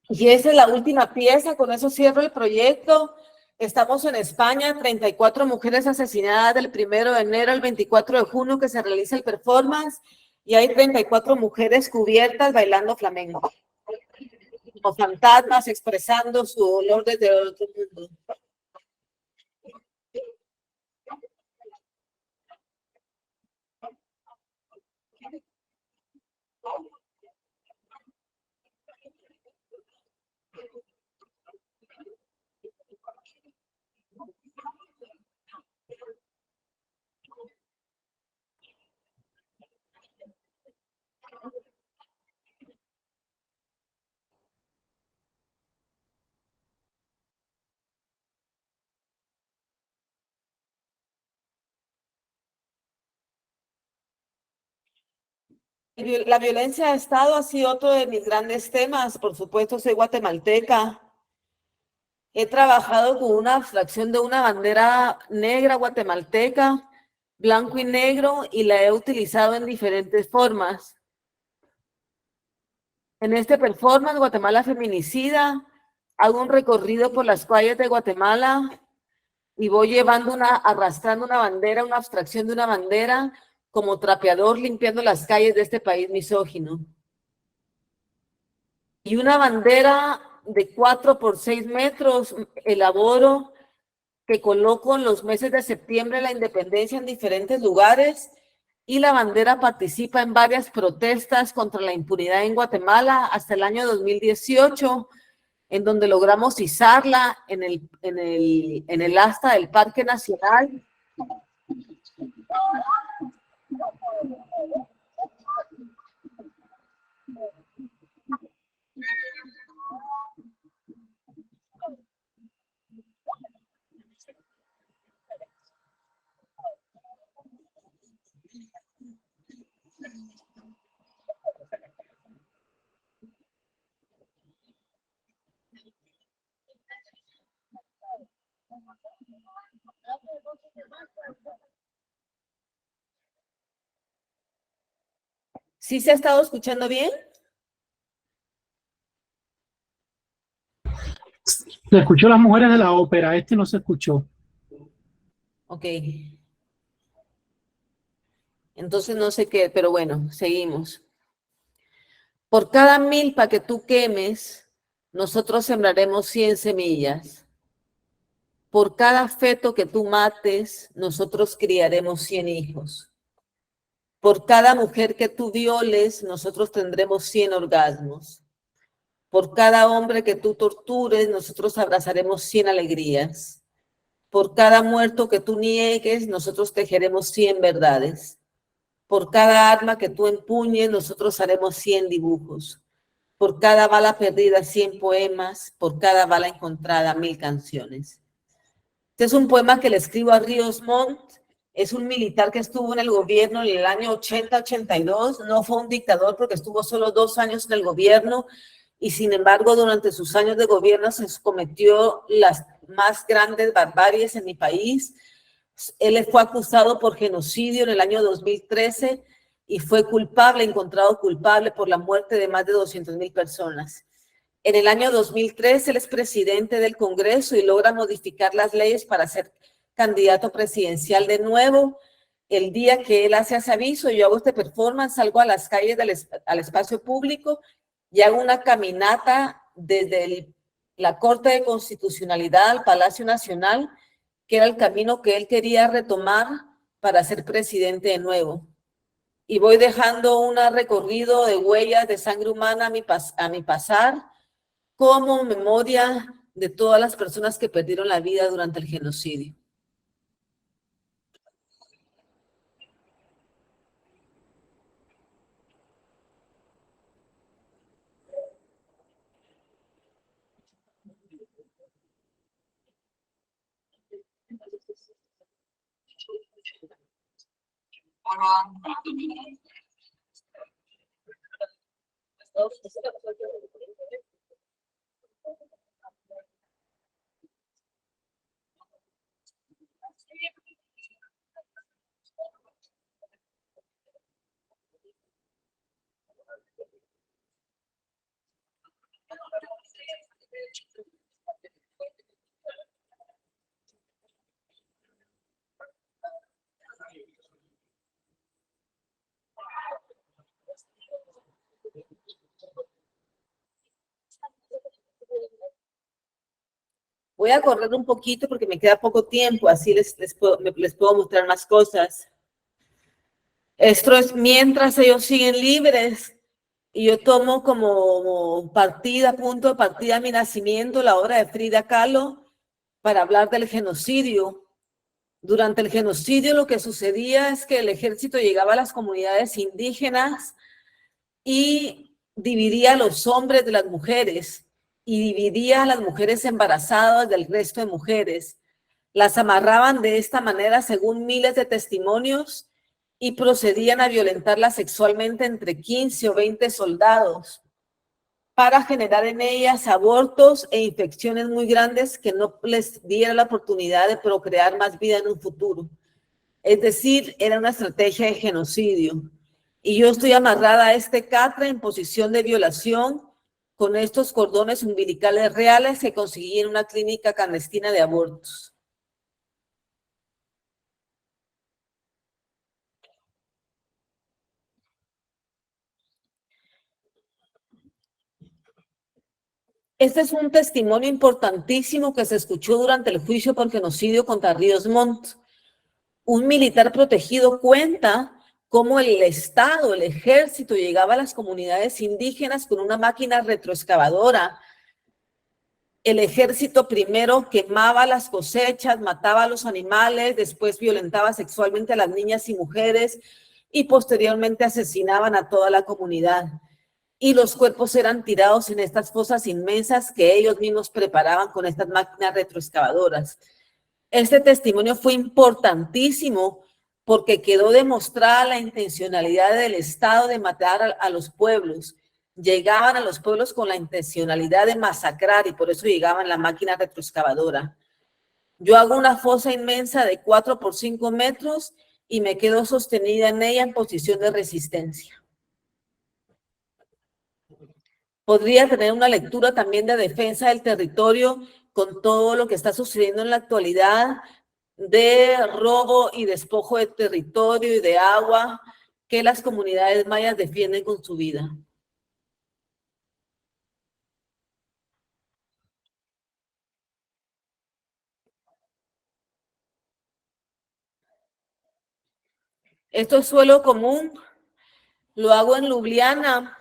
Y esa es la última pieza, con eso cierro el proyecto. Estamos en España, 34 mujeres asesinadas del 1 de enero al 24 de junio que se realiza el performance, y hay 34 mujeres cubiertas bailando flamenco, como fantasmas expresando su dolor desde el otro mundo. La violencia de Estado ha sido otro de mis grandes temas. Por supuesto, soy guatemalteca. He trabajado con una abstracción de una bandera negra guatemalteca, blanco y negro, y la he utilizado en diferentes formas. En este performance, Guatemala Feminicida, hago un recorrido por las calles de Guatemala y voy llevando arrastrando una bandera, una abstracción de una bandera, como trapeador limpiando las calles de este país misógino. Y una bandera de 4 por 6 metros elaboro, que coloco en los meses de septiembre la independencia en diferentes lugares, y la bandera participa en varias protestas contra la impunidad en Guatemala hasta el año 2018, en donde logramos izarla en el asta del Parque Nacional. ¿Sí se ha estado escuchando bien? Se escuchó Las Mujeres de la Ópera, este no se escuchó. Ok. Entonces no sé qué, pero bueno, seguimos. Por cada milpa que tú quemes, nosotros sembraremos 100 semillas. Por cada feto que tú mates, nosotros criaremos 100 hijos. Por cada mujer que tú violes, nosotros tendremos 100 orgasmos. Por cada hombre que tú tortures, nosotros abrazaremos 100 alegrías. Por cada muerto que tú niegues, nosotros tejeremos 100 verdades. Por cada arma que tú empuñes, nosotros haremos 100 dibujos. Por cada bala perdida, 100 poemas. Por cada bala encontrada, 1000 canciones. Este es un poema que le escribo a Ríos Montt. Es un militar que estuvo en el gobierno en el año 80-82. No fue un dictador porque estuvo solo 2 años en el gobierno, y sin embargo durante sus años de gobierno se cometió las más grandes barbaries en mi país. Él fue acusado por genocidio en el año 2013 y fue encontrado culpable por la muerte de más de 200,000 personas. En el año 2003 él es presidente del Congreso y logra modificar las leyes para ser candidato presidencial de nuevo. El día que él hace ese aviso, yo hago este performance, salgo a las calles al espacio público y hago una caminata desde la Corte de Constitucionalidad al Palacio Nacional, que era el camino que él quería retomar para ser presidente de nuevo. Y voy dejando un recorrido de huellas de sangre humana a mi pasar, como memoria de todas las personas que perdieron la vida durante el genocidio. Voy a correr un poquito porque me queda poco tiempo, así les puedo mostrar más cosas. Esto es mientras ellos siguen libres, y yo tomo como punto de partida mi nacimiento, la obra de Frida Kahlo, para hablar del genocidio. Durante el genocidio lo que sucedía es que el ejército llegaba a las comunidades indígenas y dividía a los hombres de las mujeres, y dividía a las mujeres embarazadas del resto de mujeres. Las amarraban de esta manera según miles de testimonios y procedían a violentarlas sexualmente entre 15 o 20 soldados para generar en ellas abortos e infecciones muy grandes que no les diera la oportunidad de procrear más vida en un futuro. Es decir, era una estrategia de genocidio. Y yo estoy amarrada a este catre en posición de violación con estos cordones umbilicales reales que conseguí en una clínica clandestina de abortos. Este es un testimonio importantísimo que se escuchó durante el juicio por genocidio contra Ríos Montt. Un militar protegido cuenta cómo el Estado, el ejército, llegaba a las comunidades indígenas con una máquina retroexcavadora. El ejército primero quemaba las cosechas, mataba a los animales, después violentaba sexualmente a las niñas y mujeres y posteriormente asesinaban a toda la comunidad. Y los cuerpos eran tirados en estas fosas inmensas que ellos mismos preparaban con estas máquinas retroexcavadoras. Este testimonio fue importantísimo porque quedó demostrada la intencionalidad del Estado de matar a los pueblos. Llegaban a los pueblos con la intencionalidad de masacrar y por eso llegaban la máquina retroexcavadora. Yo hago una fosa inmensa de 4 por 5 metros y me quedo sostenida en ella en posición de resistencia. Podría tener una lectura también de defensa del territorio con todo lo que está sucediendo en la actualidad de robo y despojo de territorio y de agua que las comunidades mayas defienden con su vida. Esto es suelo común, lo hago en Ljubljana.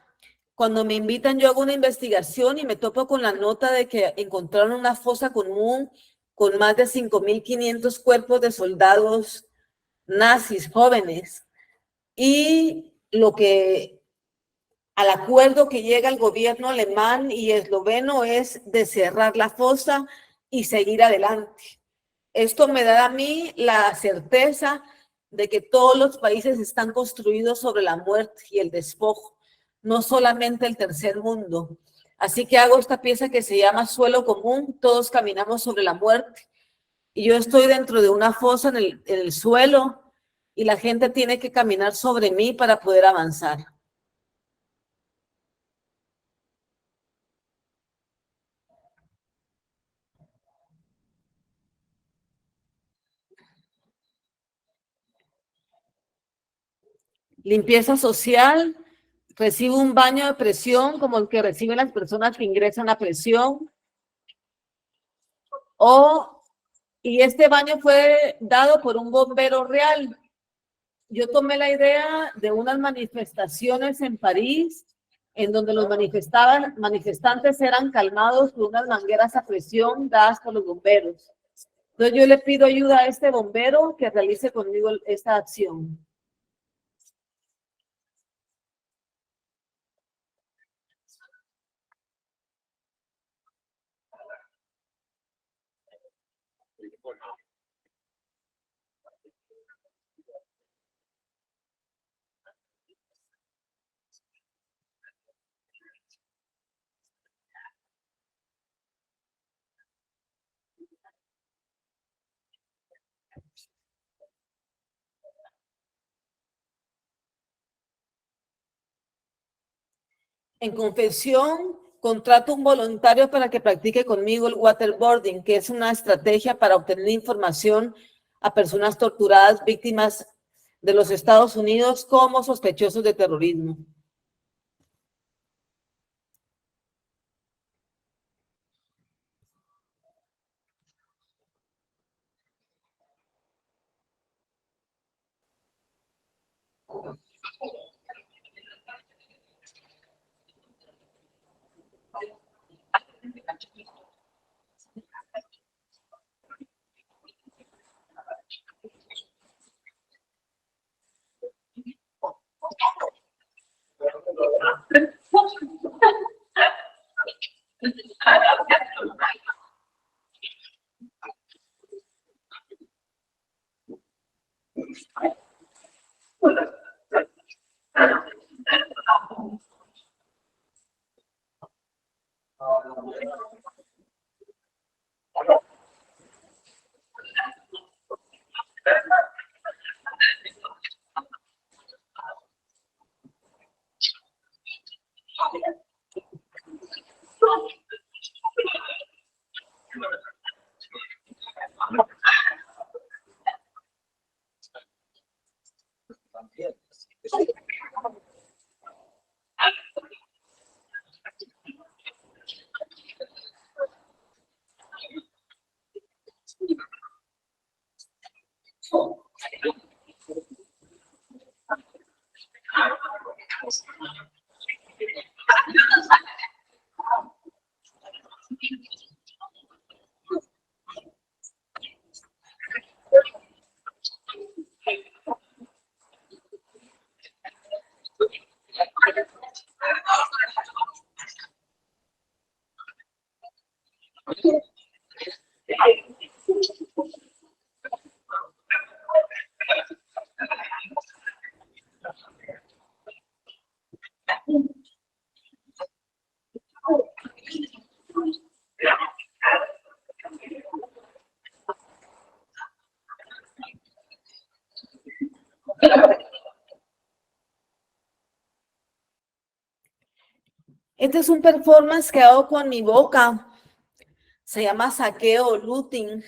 Cuando me invitan, yo hago una investigación y me topo con la nota de que encontraron una fosa común con más de 5.500 cuerpos de soldados nazis jóvenes. Y al acuerdo que llega el gobierno alemán y esloveno es de cerrar la fosa y seguir adelante. Esto me da a mí la certeza de que todos los países están construidos sobre la muerte y el despojo, no solamente el tercer mundo. Así que hago esta pieza que se llama Suelo Común, todos caminamos sobre la muerte. Y yo estoy dentro de una fosa en el suelo y la gente tiene que caminar sobre mí para poder avanzar. Limpieza social, recibo un baño de presión como el que reciben las personas que ingresan a presión. Y este baño fue dado por un bombero real. Yo tomé la idea de unas manifestaciones en París, en donde los manifestantes eran calmados por unas mangueras a presión dadas por los bomberos. Entonces yo le pido ayuda a este bombero que realice conmigo esta acción. En confesión, contrato un voluntario para que practique conmigo el waterboarding, que es una estrategia para obtener información a personas torturadas, víctimas de los Estados Unidos como sospechosos de terrorismo. Este es un performance que hago con mi boca. Se llama saqueo o looting.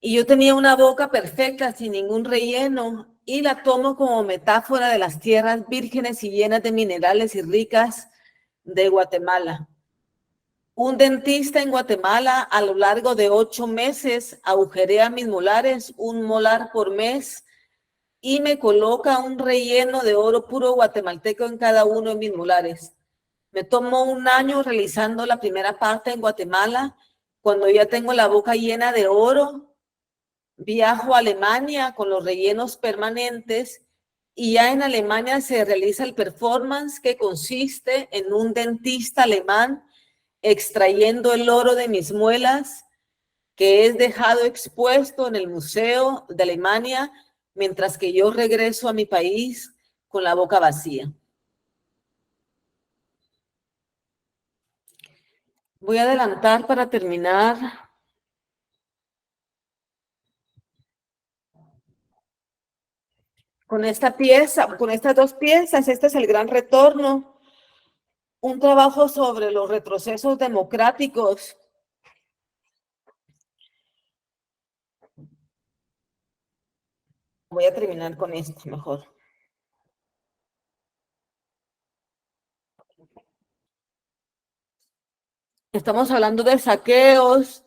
Y yo tenía una boca perfecta, sin ningún relleno, y la tomo como metáfora de las tierras vírgenes y llenas de minerales y ricas de Guatemala. Un dentista en Guatemala a lo largo de 8 meses agujerea mis molares, un molar por mes, y me coloca un relleno de oro puro guatemalteco en cada uno de mis molares. Me tomó 1 año realizando la primera parte en Guatemala. Cuando ya tengo la boca llena de oro, viajo a Alemania con los rellenos permanentes, y ya en Alemania se realiza el performance que consiste en un dentista alemán extrayendo el oro de mis muelas, que es dejado expuesto en el Museo de Alemania, mientras que yo regreso a mi país con la boca vacía. Voy a adelantar para terminar. Con esta pieza, con estas 2 piezas, este es el gran retorno, un trabajo sobre los retrocesos democráticos. Voy a terminar con esto mejor. Estamos hablando de saqueos,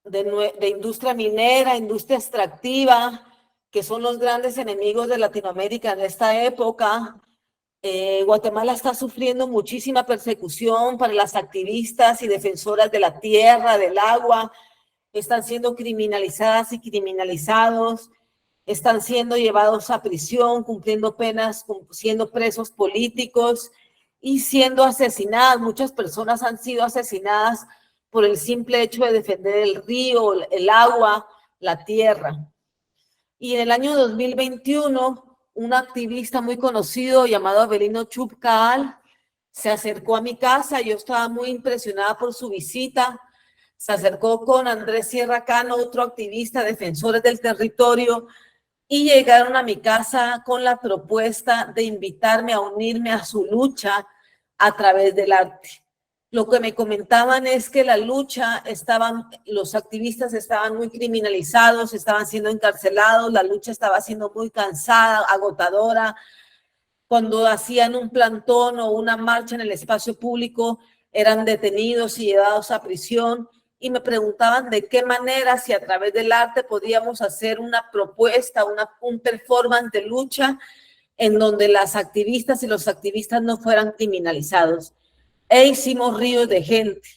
de industria minera, industria extractiva, que son los grandes enemigos de Latinoamérica en esta época. Guatemala está sufriendo muchísima persecución para las activistas y defensoras de la tierra, del agua. Están siendo criminalizadas y criminalizados, están siendo llevados a prisión, cumpliendo penas, siendo presos políticos y siendo asesinadas. Muchas personas han sido asesinadas por el simple hecho de defender el río, el agua, la tierra. Y en el año 2021, un activista muy conocido llamado Avelino Chupcaal se acercó a mi casa. Yo estaba muy impresionada por su visita. Se acercó con Andrés Sierra Cano, otro activista, defensores del territorio, y llegaron a mi casa con la propuesta de invitarme a unirme a su lucha a través del arte. Lo que me comentaban es que la lucha los activistas estaban muy criminalizados, estaban siendo encarcelados, la lucha estaba siendo muy cansada, agotadora. Cuando hacían un plantón o una marcha en el espacio público, eran detenidos y llevados a prisión, y me preguntaban de qué manera, si a través del arte podíamos hacer una propuesta, un performance de lucha en donde las activistas y los activistas no fueran criminalizados. E hicimos ríos de gente.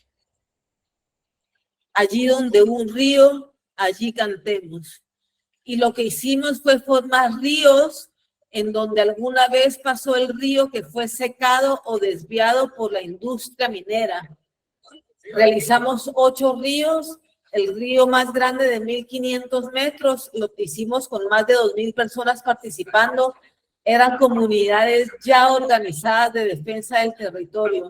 Allí donde hubo un río, allí cantemos. Y lo que hicimos fue formar ríos en donde alguna vez pasó el río que fue secado o desviado por la industria minera. Realizamos 8 ríos, el río más grande de 1.500 metros, lo hicimos con más de 2.000 personas participando, eran comunidades ya organizadas de defensa del territorio.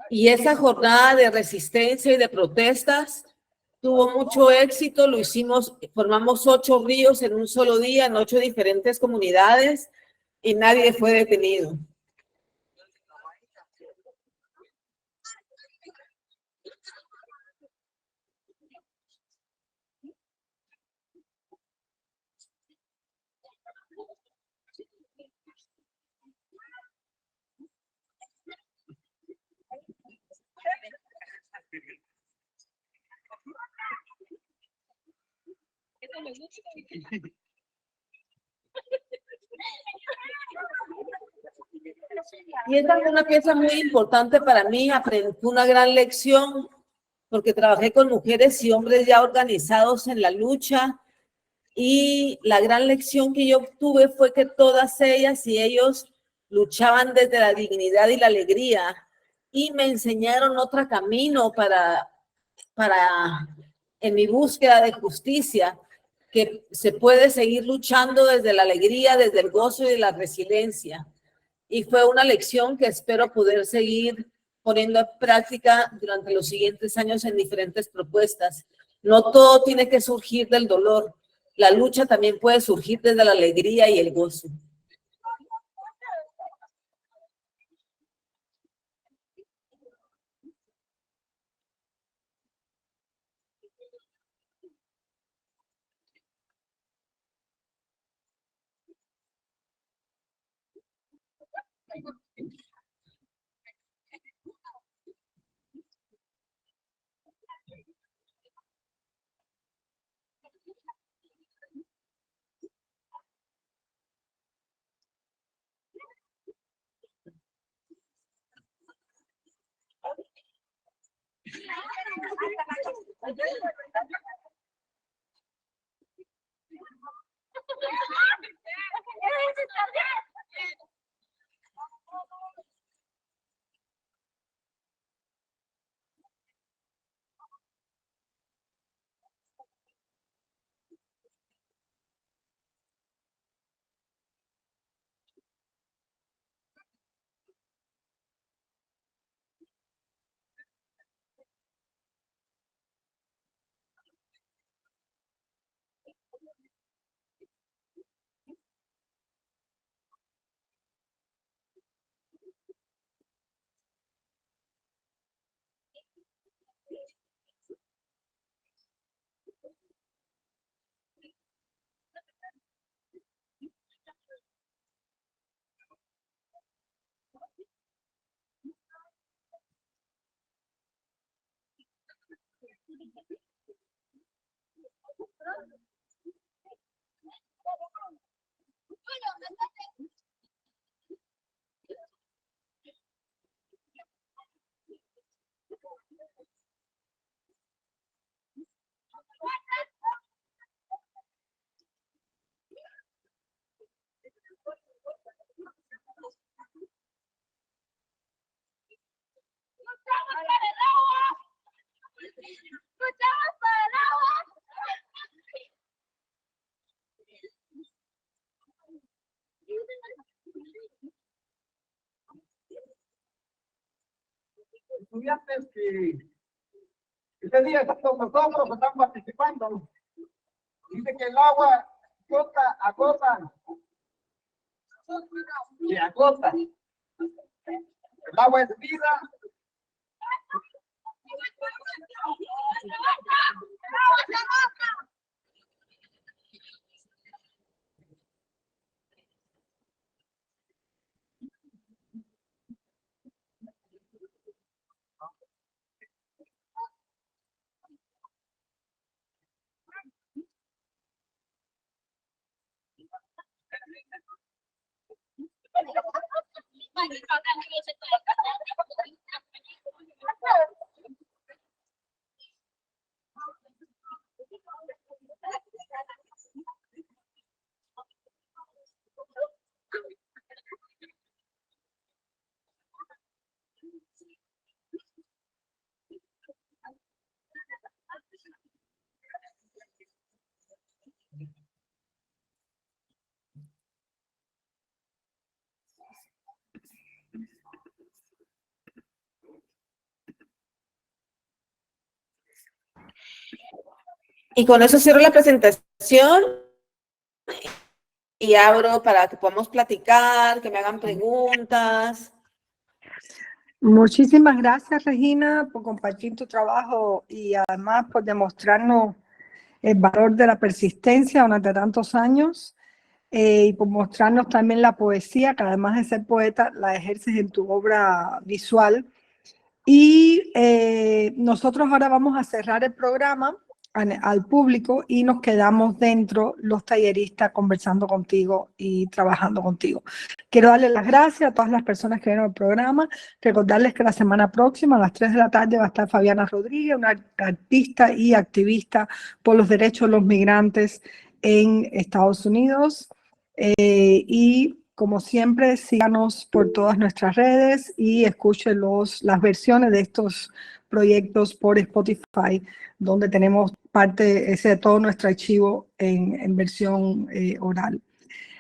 Y esa jornada de resistencia y de protestas tuvo mucho éxito. Lo hicimos, formamos 8 ríos en un solo día, en 8 diferentes comunidades, y nadie fue detenido. Y esta fue una pieza muy importante para mí, aprendí una gran lección, porque trabajé con mujeres y hombres ya organizados en la lucha, y la gran lección que yo obtuve fue que todas ellas y ellos luchaban desde la dignidad y la alegría, y me enseñaron otro camino para en mi búsqueda de justicia, que se puede seguir luchando desde la alegría, desde el gozo y de la resiliencia. Y fue una lección que espero poder seguir poniendo en práctica durante los siguientes años en diferentes propuestas. No todo tiene que surgir del dolor. La lucha también puede surgir desde la alegría y el gozo. Estudiantes que este día con nosotros están participando. Dice que el agua gota a gota se agota. El agua es vida. Y con eso cierro la presentación. y abro para que podamos platicar, que me hagan preguntas. Muchísimas gracias, Regina, por compartir tu trabajo y además por demostrarnos el valor de la persistencia durante tantos años y por mostrarnos también la poesía, que además de ser poeta, la ejerces en tu obra visual. Y nosotros ahora vamos a cerrar el programa al público y nos quedamos dentro los talleristas conversando contigo y trabajando contigo. Quiero darles las gracias a todas las personas que vieron el programa, recordarles que la semana próxima a las 3 de la tarde va a estar Fabiana Rodríguez, una artista y activista por los derechos de los migrantes en Estados Unidos. Y como siempre, síganos por todas nuestras redes y escuchen las versiones de estos proyectos por Spotify, donde tenemos parte de todo nuestro archivo en versión oral,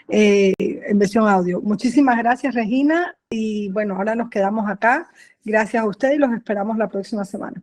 en versión audio. Muchísimas gracias, Regina. Y bueno, ahora nos quedamos acá. Gracias a ustedes y los esperamos la próxima semana.